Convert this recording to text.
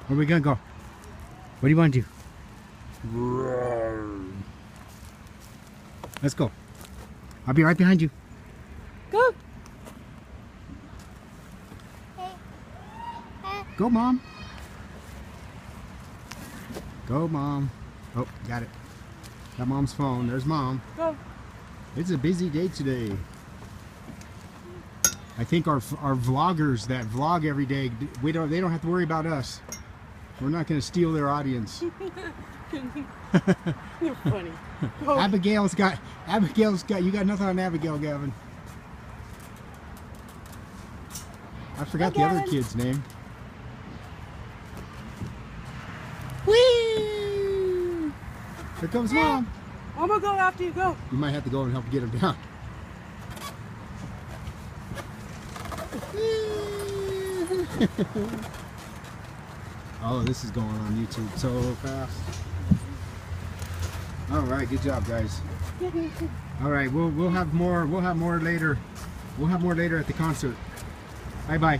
Where are we gonna go? What do you want to do? Let's go. I'll be right behind you. Go. Go, Mom. Go, Mom. Oh, got it. Got Mom's phone. There's Mom. Go. It's a busy day today. I think our vloggers that vlog every day, they don't have to worry about us. We're not going to steal their audience. You're funny. Go. Abigail's got, you got nothing on Abigail, Gavin. I forgot the other kid's name. Whee! Here comes Mom. I'm gonna go after you. Go. You might have to go and help get him down. Oh, this is going on YouTube so fast. All right, good job, guys. All right, we'll have more later. We'll have more later at the concert. Bye bye.